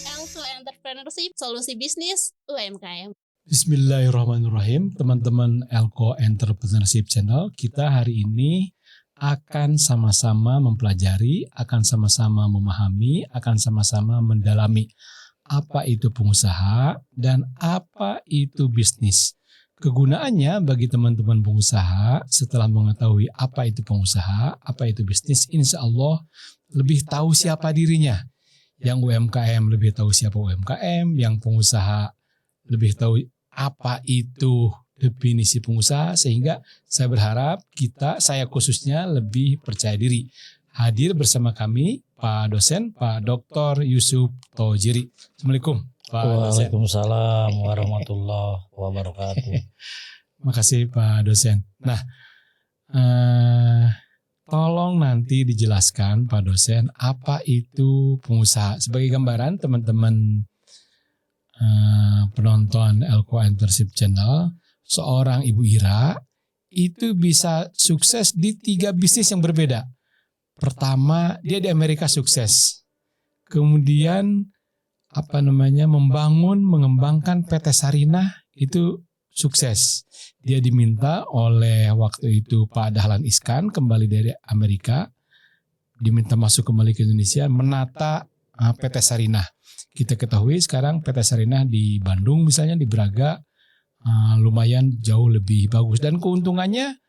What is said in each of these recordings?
Elko Entrepreneurship, solusi bisnis UMKM. Bismillahirrahmanirrahim, teman-teman Elko Entrepreneurship Channel. Kita hari ini akan sama-sama mempelajari, akan sama-sama memahami, akan sama-sama mendalami apa itu pengusaha dan apa itu bisnis. Kegunaannya bagi teman-teman pengusaha setelah mengetahui apa itu pengusaha, apa itu bisnis, insya Allah lebih tahu siapa dirinya. Yang UMKM lebih tahu siapa UMKM, yang pengusaha lebih tahu apa itu definisi pengusaha, sehingga saya berharap saya khususnya lebih percaya diri. Hadir bersama kami Pak dosen, Pak Dr. Yusuf Tojiri. Assalamualaikum Pak dosen. Waalaikumsalam warahmatullahi wabarakatuh. Makasih Pak dosen. Nah, tolong nanti dijelaskan Pak dosen apa itu pengusaha. Sebagai gambaran teman-teman penonton Elko Entrepreneurship Channel, seorang Ibu Ira itu bisa sukses di 3 bisnis yang berbeda. Pertama, dia di Amerika sukses. Kemudian mengembangkan PT Sarinah itu sukses. Dia diminta oleh waktu itu Pak Dahlan Iskan kembali dari Amerika, diminta masuk kembali ke Indonesia menata PT Sarinah. Kita ketahui sekarang PT Sarinah di Bandung misalnya, di Braga, lumayan jauh lebih bagus dan keuntungannya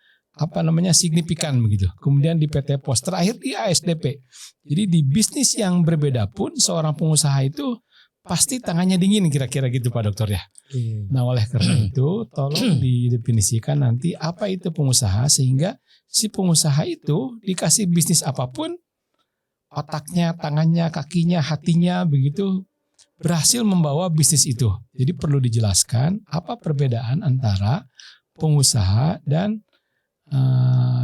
signifikan begitu. Kemudian di PT Pos, terakhir di ASDP. Jadi di bisnis yang berbeda pun seorang pengusaha itu pasti tangannya dingin, kira-kira gitu Pak Dokter ya. Nah, oleh karena itu tolong didefinisikan nanti apa itu pengusaha, sehingga si pengusaha itu dikasih bisnis apapun, otaknya, tangannya, kakinya, hatinya begitu berhasil membawa bisnis itu. Jadi perlu dijelaskan apa perbedaan antara pengusaha dan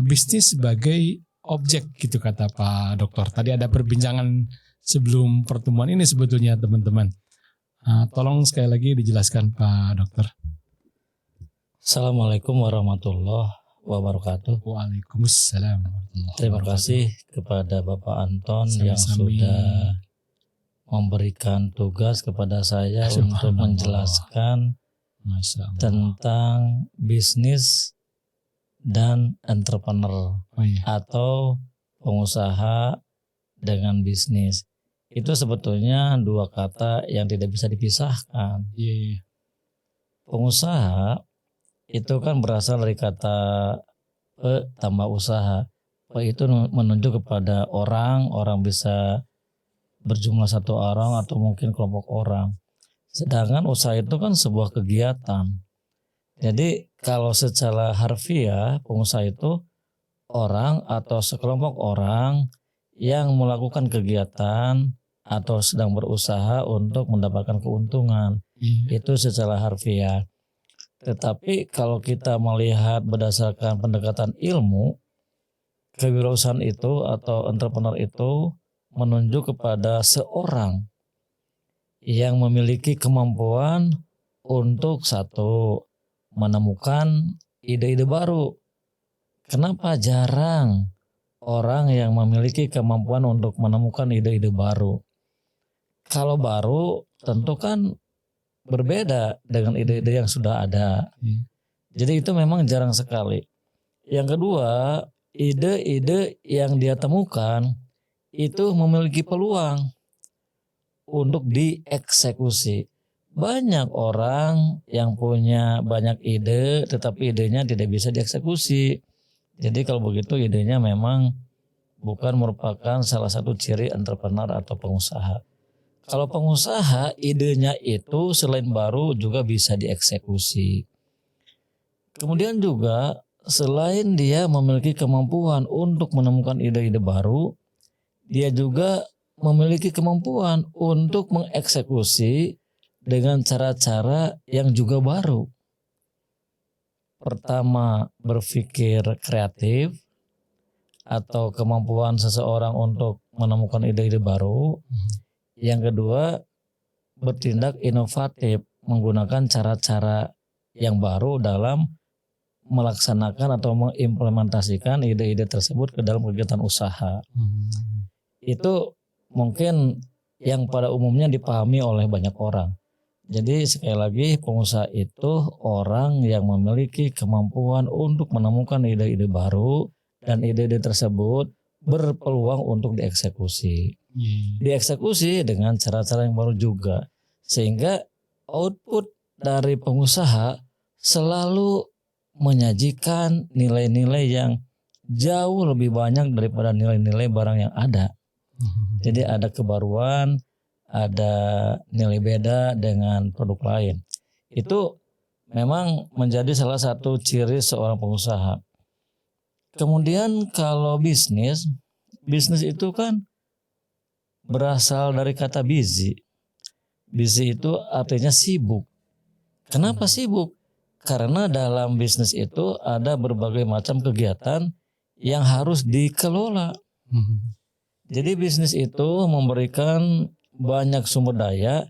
bisnis sebagai objek gitu kata Pak Dokter. Tadi ada perbincangan sebelum pertemuan ini sebetulnya teman-teman. Tolong sekali lagi dijelaskan Pak Dokter. Assalamualaikum warahmatullahi wabarakatuh. Waalaikumsalam. Terima kasih kepada Bapak Anton yang sudah memberikan tugas kepada saya untuk menjelaskan tentang bisnis dan entrepreneur atau pengusaha dengan bisnis. Itu sebetulnya 2 kata yang tidak bisa dipisahkan. Pengusaha itu kan berasal dari kata tambah usaha. Itu menunjuk kepada orang bisa berjumlah 1 orang atau mungkin kelompok orang. Sedangkan usaha itu kan sebuah kegiatan. Jadi kalau secara harfiah pengusaha itu orang atau sekelompok orang yang melakukan kegiatan atau sedang berusaha untuk mendapatkan keuntungan. Itu secara harfiah. Tetapi kalau kita melihat berdasarkan pendekatan ilmu, kewirausahaan itu atau entrepreneur itu menunjuk kepada seorang yang memiliki kemampuan untuk satu, menemukan ide-ide baru. Kenapa jarang orang yang memiliki kemampuan untuk menemukan ide-ide baru? Kalau baru tentu kan berbeda dengan ide-ide yang sudah ada. Jadi itu memang jarang sekali. Yang kedua, ide-ide yang dia temukan itu memiliki peluang untuk dieksekusi. Banyak orang yang punya banyak ide tetapi idenya tidak bisa dieksekusi. Jadi kalau begitu idenya memang bukan merupakan salah satu ciri entrepreneur atau pengusaha. Kalau pengusaha idenya itu selain baru juga bisa dieksekusi. Kemudian juga selain dia memiliki kemampuan untuk menemukan ide-ide baru, dia juga memiliki kemampuan untuk mengeksekusi dengan cara-cara yang juga baru. Pertama, berpikir kreatif atau kemampuan seseorang untuk menemukan ide-ide baru. Yang kedua, bertindak inovatif, menggunakan cara-cara yang baru dalam melaksanakan atau mengimplementasikan ide-ide tersebut ke dalam kegiatan usaha. Itu mungkin yang pada umumnya dipahami oleh banyak orang. Jadi sekali lagi pengusaha itu orang yang memiliki kemampuan untuk menemukan ide-ide baru dan ide-ide tersebut berpeluang untuk dieksekusi. Dieksekusi dengan cara-cara yang baru juga. Sehingga output dari pengusaha selalu menyajikan nilai-nilai yang jauh lebih banyak daripada nilai-nilai barang yang ada. Jadi ada kebaruan, ada nilai beda dengan produk lain. Itu memang menjadi salah satu ciri seorang pengusaha. Kemudian kalau bisnis itu kan berasal dari kata busy. Busy itu artinya sibuk. Kenapa sibuk? Karena dalam bisnis itu ada berbagai macam kegiatan yang harus dikelola. Jadi bisnis itu memberikan banyak sumber daya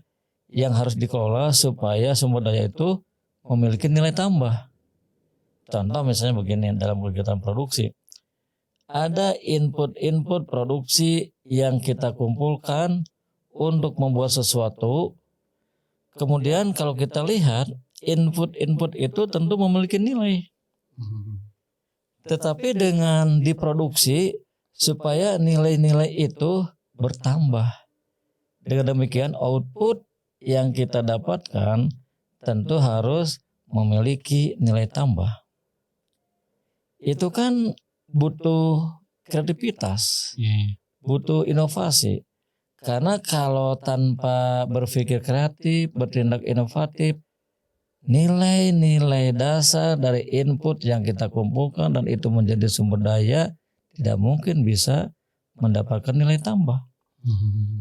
yang harus dikelola supaya sumber daya itu memiliki nilai tambah. Contoh misalnya begini, dalam kegiatan produksi. Ada input produksi yang kita kumpulkan untuk membuat sesuatu. Kemudian kalau kita lihat input itu tentu memiliki nilai. Tetapi dengan diproduksi supaya nilai-nilai itu bertambah. Dengan demikian output yang kita dapatkan tentu harus memiliki nilai tambah. Itu kan butuh kreativitas, butuh inovasi. Karena kalau tanpa berpikir kreatif, bertindak inovatif, nilai-nilai dasar dari input yang kita kumpulkan dan itu menjadi sumber daya tidak mungkin bisa mendapatkan nilai tambah.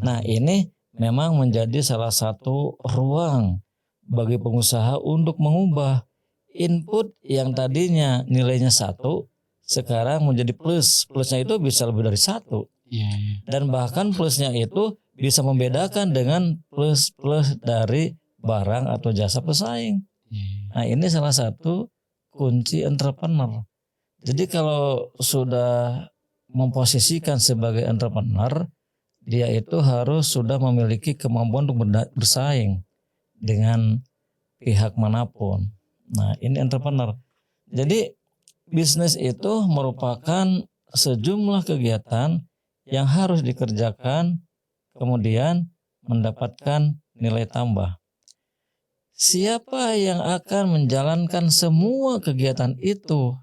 Nah ini memang menjadi salah satu ruang bagi pengusaha untuk mengubah input yang tadinya nilainya 1 sekarang menjadi plus. Plusnya itu bisa lebih dari 1. Dan bahkan plusnya itu bisa membedakan dengan plus dari barang atau jasa pesaing. Nah ini salah satu kunci entrepreneur. Jadi kalau sudah memposisikan sebagai entrepreneur, dia itu harus sudah memiliki kemampuan untuk bersaing dengan pihak manapun. Nah ini entrepreneur. Jadi bisnis itu merupakan sejumlah kegiatan yang harus dikerjakan kemudian mendapatkan nilai tambah. Siapa yang akan menjalankan semua kegiatan itu?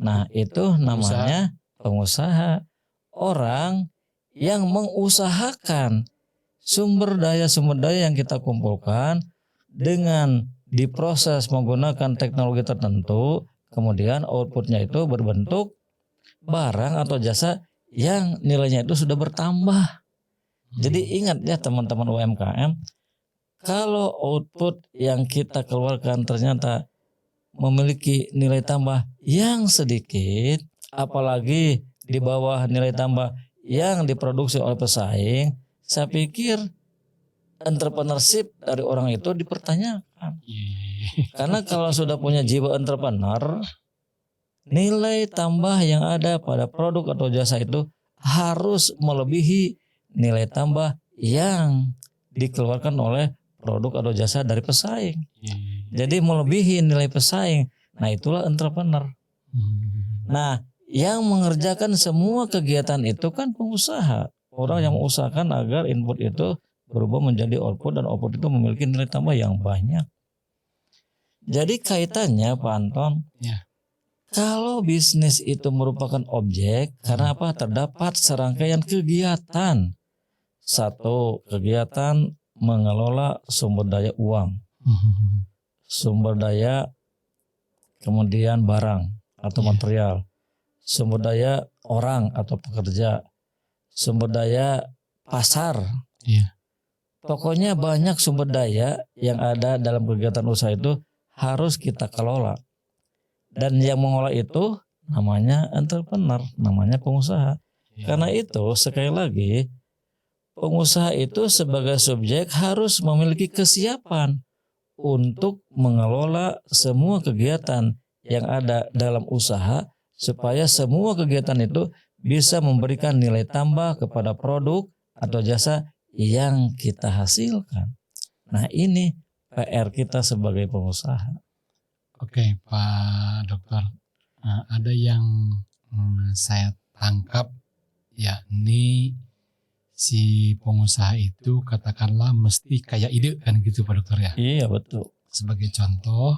Nah itu namanya pengusaha. Orang yang mengusahakan sumber daya yang kita kumpulkan dengan diproses menggunakan teknologi tertentu, kemudian outputnya itu berbentuk barang atau jasa yang nilainya itu sudah bertambah. Jadi ingat ya teman-teman UMKM, kalau output yang kita keluarkan ternyata memiliki nilai tambah yang sedikit, apalagi di bawah nilai tambah yang diproduksi oleh pesaing, saya pikir entrepreneurship dari orang itu dipertanyakan. Karena kalau sudah punya jiwa entrepreneur, nilai tambah yang ada pada produk atau jasa itu harus melebihi nilai tambah yang dikeluarkan oleh produk atau jasa dari pesaing. Jadi melebihi nilai pesaing. Nah itulah entrepreneur. Nah yang mengerjakan semua kegiatan itu kan pengusaha. Orang yang mengusahakan agar input itu berubah menjadi output dan output itu memiliki nilai tambah yang banyak. Jadi kaitannya Pak Anton, kalau bisnis itu merupakan objek, karena apa? Terdapat serangkaian kegiatan. Satu, kegiatan mengelola sumber daya uang, sumber daya kemudian barang atau material, sumber daya orang atau pekerja, sumber daya pasar. Pokoknya banyak sumber daya yang ada dalam kegiatan usaha itu harus kita kelola. Dan yang mengolah itu namanya entrepreneur, namanya pengusaha. Karena itu sekali lagi pengusaha itu sebagai subjek harus memiliki kesiapan untuk mengelola semua kegiatan yang ada dalam usaha supaya semua kegiatan itu bisa memberikan nilai tambah kepada produk atau jasa yang kita hasilkan. Nah, ini PR kita sebagai pengusaha. Oke, Pak Dokter, ada yang saya tangkap, yakni si pengusaha itu katakanlah mesti kaya ide kan gitu Pak Dokter ya. Iya, betul. Sebagai contoh,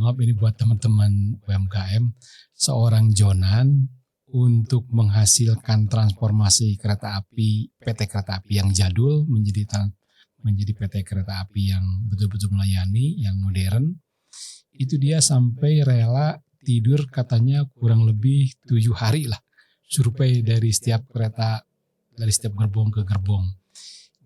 maaf ini buat teman-teman UMKM, seorang Jonan untuk menghasilkan transformasi kereta api, PT Kereta Api yang jadul menjadi PT Kereta Api yang betul-betul melayani, yang modern, itu dia sampai rela tidur katanya kurang lebih 7 hari lah, survei dari setiap kereta, dari setiap gerbong ke gerbong.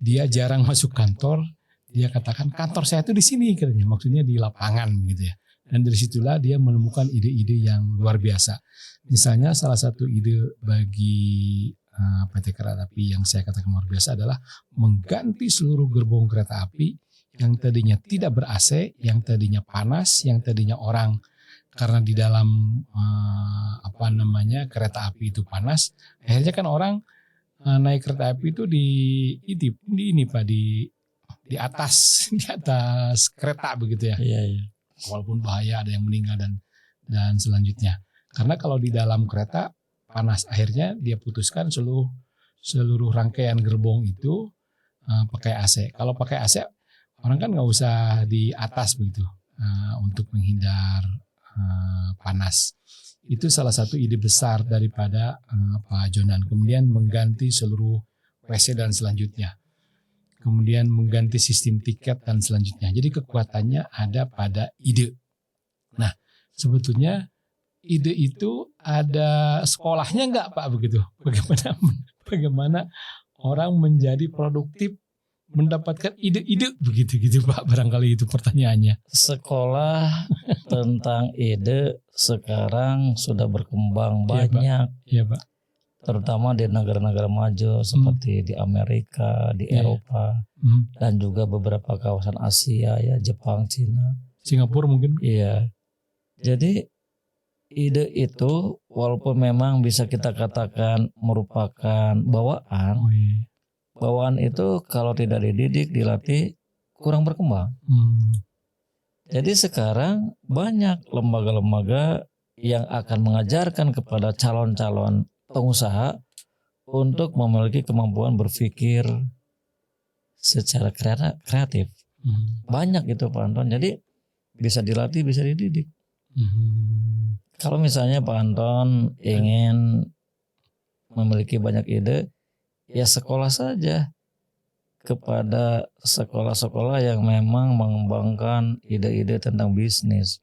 Dia jarang masuk kantor, dia katakan kantor saya itu di sini katanya, maksudnya di lapangan gitu ya. Dan dari situlah dia menemukan ide-ide yang luar biasa. Misalnya salah satu ide bagi PT Kereta Api yang saya katakan luar biasa adalah mengganti seluruh gerbong kereta api yang tadinya tidak ber-AC, yang tadinya panas, yang tadinya orang karena di dalam kereta api itu panas. Akhirnya kan orang naik kereta api itu di atas kereta begitu ya. Iya. Walaupun bahaya, ada yang meninggal dan selanjutnya. Karena kalau di dalam kereta panas, akhirnya dia putuskan seluruh rangkaian gerbong itu pakai AC. Kalau pakai AC, orang kan nggak usah di atas begitu untuk menghindar panas. Itu salah satu ide besar daripada Pak Jonan. Kemudian mengganti seluruh WC dan selanjutnya. Kemudian mengganti sistem tiket dan selanjutnya. Jadi kekuatannya ada pada ide. Nah, sebetulnya ide itu ada sekolahnya enggak Pak begitu? Bagaimana orang menjadi produktif mendapatkan ide-ide begitu gitu Pak, barangkali itu pertanyaannya. Sekolah tentang ide sekarang sudah berkembang banyak. Iya Pak. Terutama di negara-negara maju seperti di Amerika, di Eropa, dan juga beberapa kawasan Asia ya, Jepang, Cina, Singapura mungkin. Iya. Jadi ide itu walaupun memang bisa kita katakan merupakan bawaan, bawaan itu kalau tidak dididik, dilatih, kurang berkembang. Jadi sekarang banyak lembaga-lembaga yang akan mengajarkan kepada calon-calon pengusaha untuk memiliki kemampuan berpikir secara kreatif. Banyak itu Pak Anton. Jadi bisa dilatih, bisa dididik. Kalau misalnya Pak Anton ingin memiliki banyak ide, ya sekolah saja kepada sekolah-sekolah yang memang mengembangkan ide-ide tentang bisnis.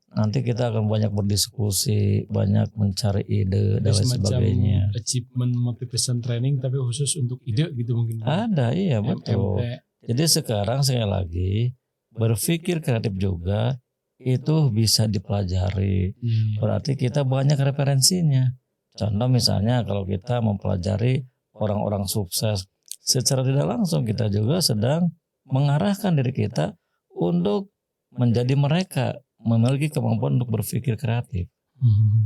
Nanti kita akan banyak berdiskusi, banyak mencari ide dan lain sebagainya. Achievement motivation training tapi khusus untuk ide gitu mungkin. Ada, iya betul. Jadi sekarang sekali lagi berpikir kreatif juga itu bisa dipelajari. Berarti kita banyak referensinya. Contoh misalnya kalau kita mempelajari orang-orang sukses, secara tidak langsung kita juga sedang mengarahkan diri kita untuk menjadi mereka, memiliki kemampuan untuk berpikir kreatif.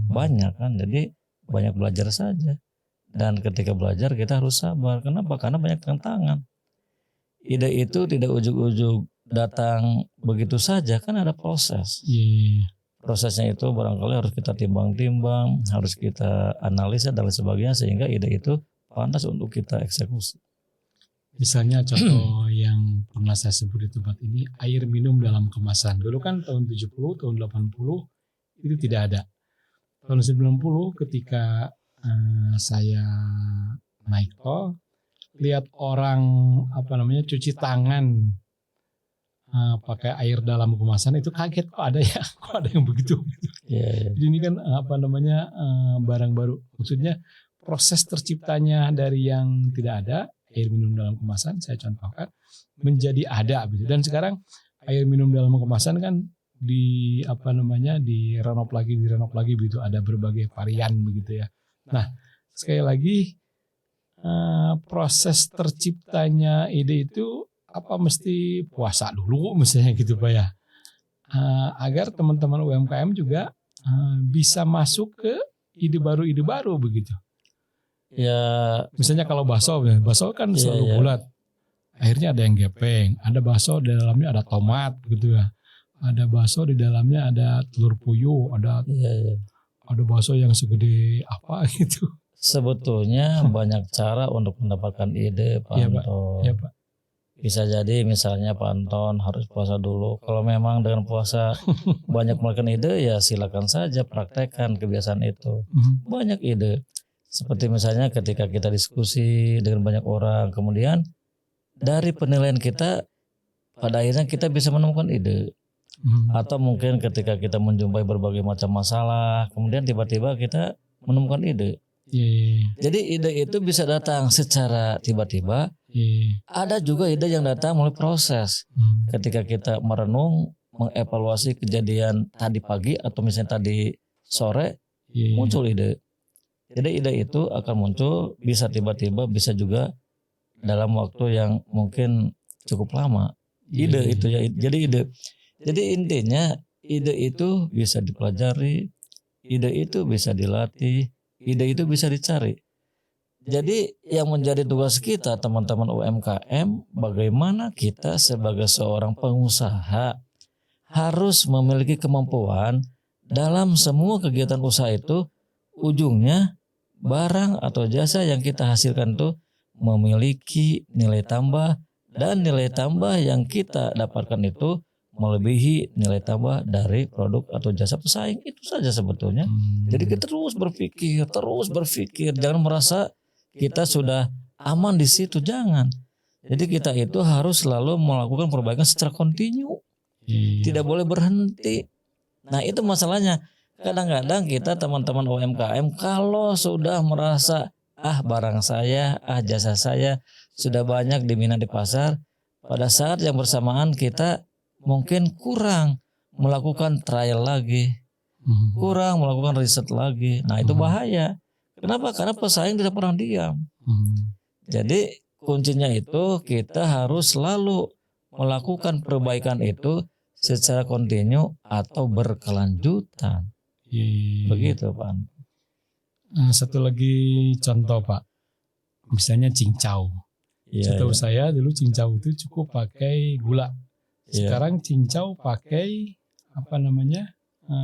Banyak kan, jadi banyak belajar saja. Dan ketika belajar kita harus sabar. Kenapa? Karena banyak tantangan. Ide itu tidak ujug-ujug datang begitu saja, kan ada proses. Prosesnya itu barangkali harus kita timbang-timbang, harus kita analisa dan lain sebagainya sehingga ide itu pantas untuk kita eksekusi. Misalnya contoh yang pernah saya sebut di tempat ini, air minum dalam kemasan. Dulu kan tahun 70, tahun 80 itu tidak ada. Tahun 90 ketika saya naik tol, lihat orang cuci tangan pakai air dalam kemasan, itu kaget, kok ada yang begitu. Yeah. Jadi ini kan barang baru. Maksudnya proses terciptanya dari yang tidak ada, air minum dalam kemasan saya contohkan menjadi ada begitu. Dan sekarang air minum dalam kemasan kan direnov lagi begitu, ada berbagai varian begitu ya. Nah, sekali lagi proses terciptanya ide itu mesti puasa dulu misalnya gitu Pak ya. Agar teman-teman UMKM juga bisa masuk ke ide baru begitu. Ya, Misalnya kalau bakso kan Iya, selalu iya. bulat. Akhirnya ada yang gepeng, ada bakso di dalamnya ada tomat gitu ya. Ada bakso di dalamnya ada telur puyuh, ada iya. bakso yang segede apa gitu. Sebetulnya banyak cara untuk mendapatkan ide, Pak Iya, Pak. Anton. Ya, Pak. Bisa jadi misalnya Pak Anton harus puasa dulu. Kalau memang dengan puasa banyak melakukan ide, ya silakan saja praktekkan kebiasaan itu. Banyak ide. Seperti misalnya ketika kita diskusi dengan banyak orang, kemudian dari penilaian kita pada akhirnya kita bisa menemukan ide. Atau mungkin ketika kita menjumpai berbagai macam masalah, kemudian tiba-tiba kita menemukan ide. Iya. Jadi ide itu bisa datang secara tiba-tiba. Ada juga ide yang datang melalui proses. Ketika kita merenung, mengevaluasi kejadian tadi pagi atau misalnya tadi sore, muncul ide. Jadi ide itu akan muncul, bisa tiba-tiba, bisa juga dalam waktu yang mungkin cukup lama. Ide itu ya, jadi ide. Jadi intinya ide itu bisa dipelajari, ide itu bisa dilatih, ide itu bisa dicari. Jadi yang menjadi tugas kita teman-teman UMKM, bagaimana kita sebagai seorang pengusaha harus memiliki kemampuan dalam semua kegiatan usaha itu, ujungnya barang atau jasa yang kita hasilkan itu memiliki nilai tambah, dan nilai tambah yang kita dapatkan itu melebihi nilai tambah dari produk atau jasa pesaing. Itu saja sebetulnya. Jadi kita terus berpikir, jangan merasa kita sudah aman di situ, jangan. Jadi kita itu harus selalu melakukan perbaikan secara kontinu, tidak boleh berhenti. Nah itu masalahnya. Kadang-kadang kita teman-teman UMKM kalau sudah merasa barang saya, jasa saya sudah banyak diminat di pasar, pada saat yang bersamaan kita mungkin kurang melakukan trial lagi, kurang melakukan riset lagi. Nah itu bahaya. Kenapa? Karena pesaing tidak pernah diam. Jadi kuncinya itu kita harus selalu melakukan perbaikan itu secara kontinu atau berkelanjutan. Begitu Pak. Satu lagi contoh Pak, misalnya cincau. Setahu saya dulu cincau itu cukup pakai gula. Sekarang cincau pakai apa namanya?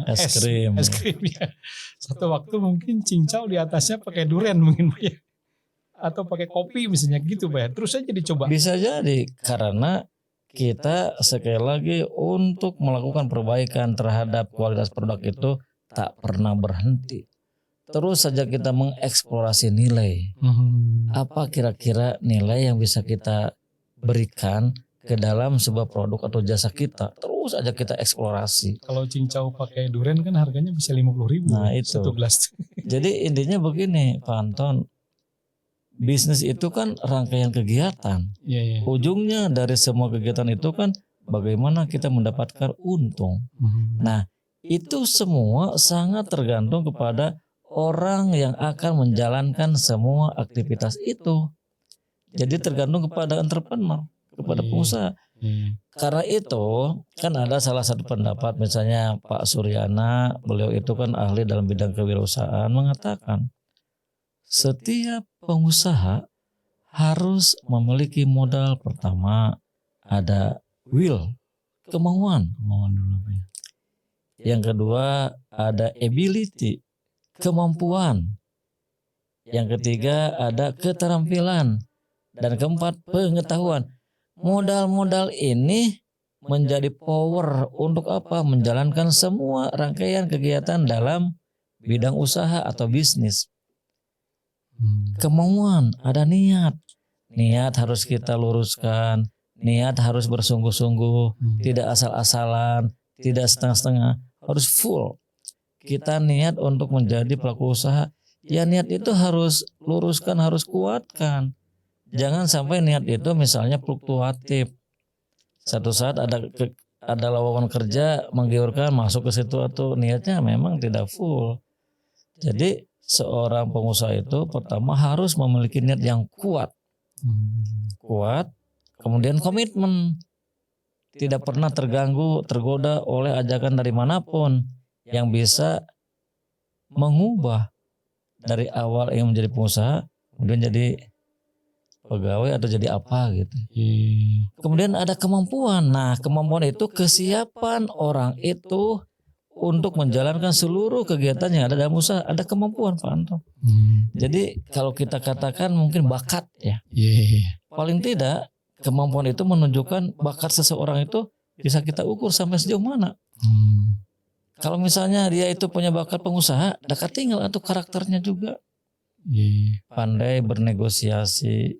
Es krim ya. Satu waktu mungkin cincau di atasnya pakai durian mungkin Pak ya. Atau pakai kopi misalnya gitu Pak ya. Terus aja dicoba. Bisa jadi karena kita sekali lagi untuk melakukan perbaikan terhadap kualitas produk itu tak pernah berhenti. Terus saja kita mengeksplorasi nilai. Apa kira-kira nilai yang bisa kita berikan ke dalam sebuah produk atau jasa kita. Terus aja kita eksplorasi. Kalau cincau pakai durian kan harganya bisa 50.000. Nah itu. Satu gelas. Jadi intinya begini Pak Anton. Bisnis itu kan rangkaian kegiatan. Ujungnya dari semua kegiatan itu kan bagaimana kita mendapatkan untung. Nah itu semua sangat tergantung kepada orang yang akan menjalankan semua aktivitas itu. Jadi tergantung kepada entrepreneur, kepada pengusaha. Karena itu kan ada salah satu pendapat misalnya Pak Suryana, beliau itu kan ahli dalam bidang kewirausahaan, mengatakan setiap pengusaha harus memiliki modal pertama ada will, kemauan dulu. Yang kedua ada ability, kemampuan. Yang ketiga ada keterampilan. Dan keempat pengetahuan. Modal-modal ini menjadi power untuk apa? Menjalankan semua rangkaian kegiatan dalam bidang usaha atau bisnis. Kemauan, ada niat. Niat harus kita luruskan. Niat harus bersungguh-sungguh. Tidak asal-asalan, tidak setengah-setengah. Harus full. Kita niat untuk menjadi pelaku usaha. Ya niat itu harus luruskan, harus kuatkan. Jangan sampai niat itu misalnya fluktuatif. Satu saat ada lowongan kerja menggiurkan masuk ke situ atau niatnya memang tidak full. Jadi seorang pengusaha itu pertama harus memiliki niat yang kuat. Kuat, kemudian komitmen. Tidak pernah terganggu, tergoda oleh ajakan dari manapun yang bisa mengubah dari awal ingin menjadi pengusaha, kemudian jadi pegawai atau jadi apa gitu. Kemudian ada kemampuan. Nah, kemampuan itu kesiapan orang itu untuk menjalankan seluruh kegiatan yang ada dalam usaha. Ada kemampuan, Pak Anton. Jadi kalau kita katakan mungkin bakat ya. Paling tidak kemampuan itu menunjukkan bakat seseorang itu bisa kita ukur sampai sejauh mana. Kalau misalnya dia itu punya bakat pengusaha, dekat tinggal atau karakternya juga. Pandai bernegosiasi,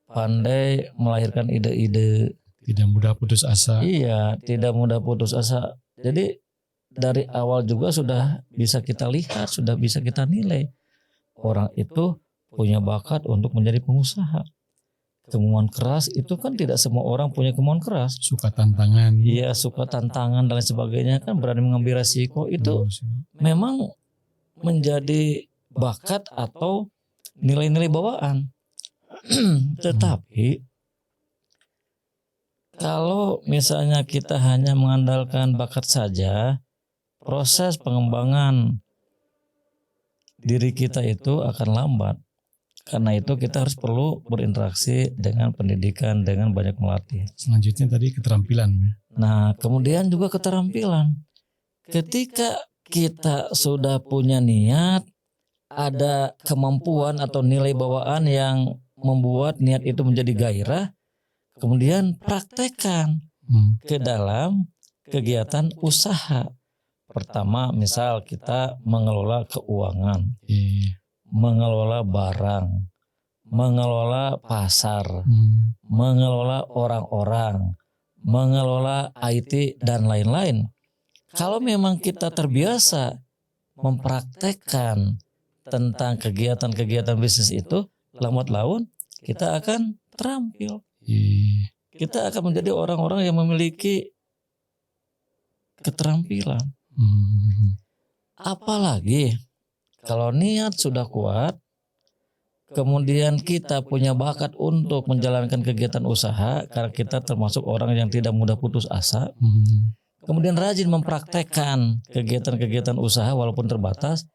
pandai melahirkan ide-ide. Tidak mudah putus asa. Iya, tidak mudah putus asa. Jadi dari awal juga sudah bisa kita lihat, sudah bisa kita nilai. Orang itu punya bakat untuk menjadi pengusaha. Kemauan keras itu kan tidak semua orang punya kemauan keras. Suka tantangan. Iya, suka tantangan dan lain sebagainya, kan berani mengambil resiko. Itu memang menjadi bakat atau nilai-nilai bawaan. Tetapi kalau misalnya kita hanya mengandalkan bakat saja, proses pengembangan diri kita itu akan lambat. Karena itu kita harus perlu berinteraksi dengan pendidikan, dengan banyak melatih. Selanjutnya tadi keterampilan. Nah, kemudian juga keterampilan. Ketika kita sudah punya niat, ada kemampuan atau nilai bawaan yang membuat niat itu menjadi gairah, kemudian praktekkan ke dalam kegiatan usaha. Pertama, misal kita mengelola keuangan, mengelola barang, mengelola pasar, mengelola orang-orang, mengelola IT dan lain-lain. Kalau memang kita terbiasa mempraktekkan tentang kegiatan-kegiatan bisnis itu, lambat laun kita akan terampil. Kita akan menjadi orang-orang yang memiliki keterampilan. Apalagi kalau niat sudah kuat, kemudian kita punya bakat untuk menjalankan kegiatan usaha, karena kita termasuk orang yang tidak mudah putus asa, kemudian rajin mempraktekkan kegiatan-kegiatan usaha walaupun terbatas,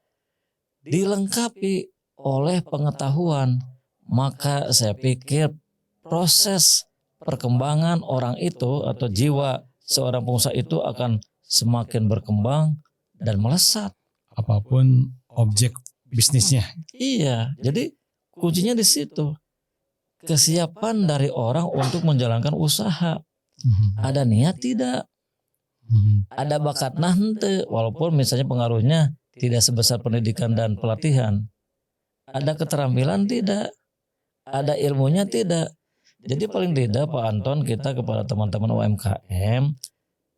dilengkapi oleh pengetahuan, maka saya pikir proses perkembangan orang itu atau jiwa seorang pengusaha itu akan semakin berkembang dan melesat. Apapun objek bisnisnya. Iya, jadi kuncinya di situ. Kesiapan dari orang untuk menjalankan usaha. Ada niat tidak? Ada bakat henteu, walaupun misalnya pengaruhnya tidak sebesar pendidikan dan pelatihan. Ada keterampilan tidak? Ada ilmunya tidak? Jadi paling tidak Pak Anton, kita kepada teman-teman UMKM,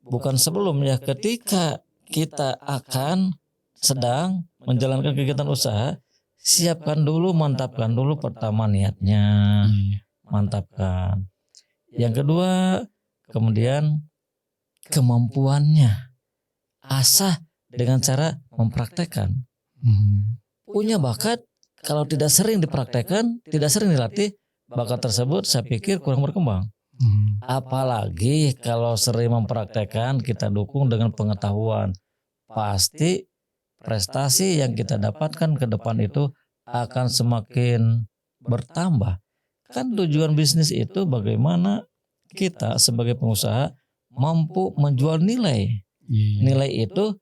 bukan sebelumnya, ketika kita akan sedang menjalankan kegiatan usaha, siapkan dulu, mantapkan dulu pertama niatnya, mantapkan. Yang kedua, kemudian kemampuannya, asah dengan cara mempraktekkan. Punya bakat, kalau tidak sering dipraktekkan, tidak sering dilatih, bakat tersebut saya pikir kurang berkembang. Apalagi kalau sering mempraktekkan, kita dukung dengan pengetahuan, pasti prestasi yang kita dapatkan ke depan itu akan semakin bertambah. Kan tujuan bisnis itu bagaimana kita sebagai pengusaha mampu menjual nilai. Nilai itu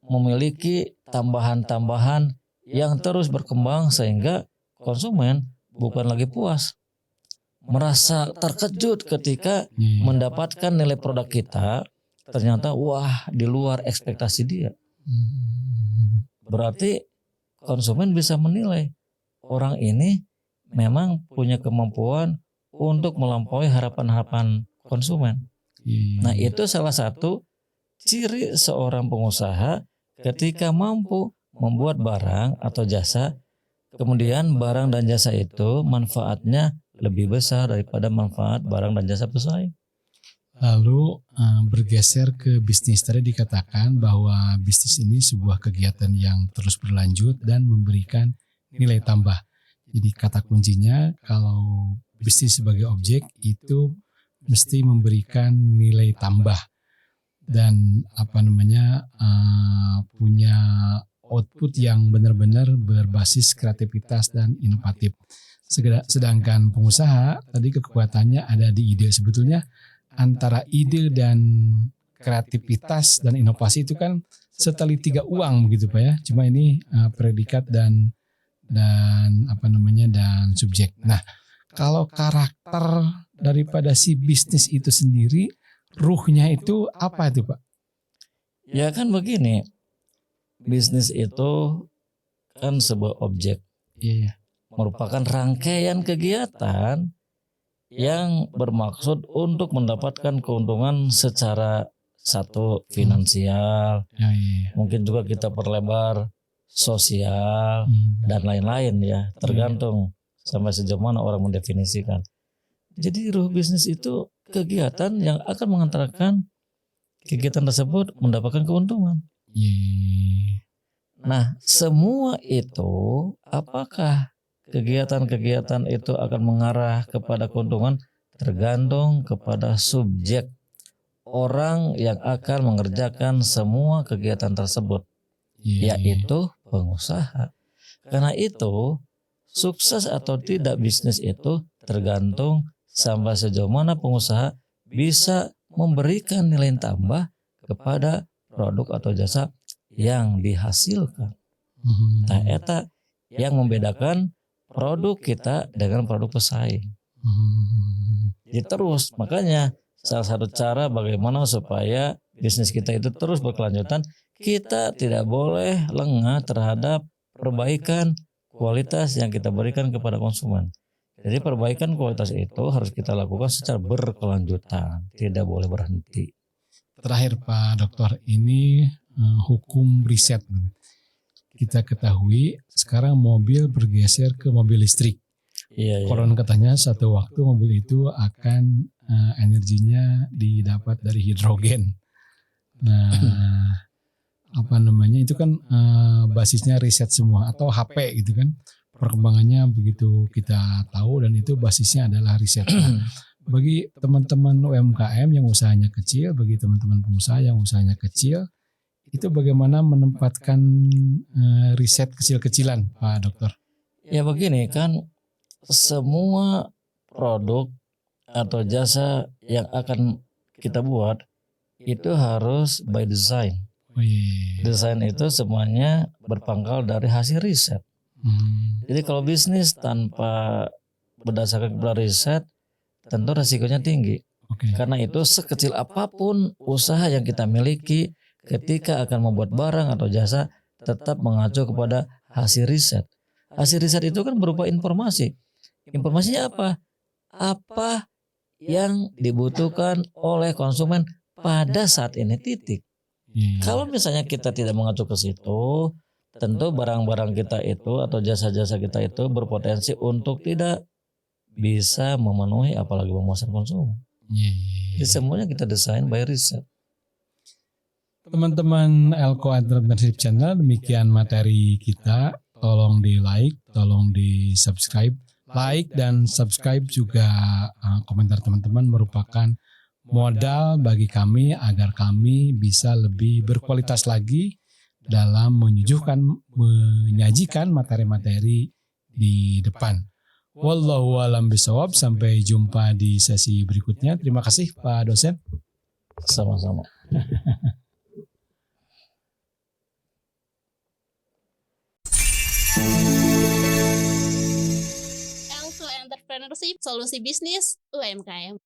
memiliki tambahan-tambahan yang terus berkembang sehingga konsumen bukan lagi puas, merasa terkejut ketika mendapatkan nilai produk kita ternyata wah di luar ekspektasi dia. Berarti konsumen bisa menilai orang ini memang punya kemampuan untuk melampaui harapan-harapan konsumen. Nah, itu salah satu ciri seorang pengusaha ketika mampu membuat barang atau jasa, kemudian barang dan jasa itu manfaatnya lebih besar daripada manfaat barang dan jasa pesaing. Lalu bergeser ke bisnis, tadi dikatakan bahwa bisnis ini sebuah kegiatan yang terus berlanjut dan memberikan nilai tambah. Jadi kata kuncinya kalau bisnis sebagai objek itu mesti memberikan nilai tambah dan punya output yang benar-benar berbasis kreativitas dan inovatif. Sedangkan pengusaha tadi kekuatannya ada di ide. Sebetulnya antara ide dan kreativitas dan inovasi itu kan setelit tiga uang begitu Pak ya. Cuma ini predikat dan dan subjek. Nah, kalau karakter daripada si bisnis itu sendiri, ruhnya itu apa itu Pak? Ya kan begini, bisnis itu kan sebuah objek, Iya. merupakan rangkaian kegiatan yang bermaksud untuk mendapatkan keuntungan secara satu finansial, Iya. mungkin juga kita perlebar sosial dan lain-lain ya, tergantung sampai sejauh mana orang mendefinisikan. Jadi ruh bisnis itu kegiatan yang akan mengantarkan kegiatan tersebut mendapatkan keuntungan. Iya. Nah, semua itu apakah kegiatan-kegiatan itu akan mengarah kepada keuntungan tergantung kepada subjek orang yang akan mengerjakan semua kegiatan tersebut, yaitu pengusaha. Karena itu, sukses atau tidak bisnis itu tergantung sampai sejauh mana pengusaha bisa memberikan nilai tambah kepada produk atau jasa yang dihasilkan. Nah, eta yang membedakan produk kita dengan produk pesaing. Jadi terus, makanya salah satu cara bagaimana supaya bisnis kita itu terus berkelanjutan, kita tidak boleh lengah terhadap perbaikan kualitas yang kita berikan kepada konsumen. Jadi perbaikan kualitas itu harus kita lakukan secara berkelanjutan, tidak boleh berhenti. Terakhir Pak Dokter, ini hukum riset. Kita ketahui sekarang mobil bergeser ke mobil listrik. Iya. Konon katanya satu waktu mobil itu akan energinya didapat dari hidrogen. Nah, itu kan basisnya riset semua atau HP gitu kan. Perkembangannya begitu kita tahu dan itu basisnya adalah riset. Nah, bagi teman-teman UMKM yang usahanya kecil, bagi teman-teman pengusaha yang usahanya kecil, itu bagaimana menempatkan riset kecil-kecilan Pak Dokter? Ya begini kan, semua produk atau jasa yang akan kita buat itu harus by design. Desain itu semuanya berpangkal dari hasil riset. Jadi kalau bisnis tanpa berdasarkan kepada riset, tentu resikonya tinggi. Karena itu sekecil apapun usaha yang kita miliki, ketika akan membuat barang atau jasa, tetap mengacu kepada hasil riset. Hasil riset itu kan berupa informasi. Informasinya apa? Apa yang dibutuhkan oleh konsumen pada saat ini, titik. Kalau misalnya kita tidak mengacu ke situ, tentu barang-barang kita itu atau jasa-jasa kita itu berpotensi untuk tidak bisa memenuhi apalagi memuaskan konsumen. Jadi semuanya kita desain by riset. Teman-teman Elko Entrepreneurship Channel, demikian materi kita. Tolong di like, tolong di subscribe. Like dan subscribe juga komentar teman-teman merupakan modal bagi kami agar kami bisa lebih berkualitas lagi dalam menyajikan materi-materi di depan. Wallahu a'lam bishawab. Sampai jumpa di sesi berikutnya. Terima kasih Pak dosen. Sama-sama. Elko Entrepreneurship, solusi bisnis UMKM.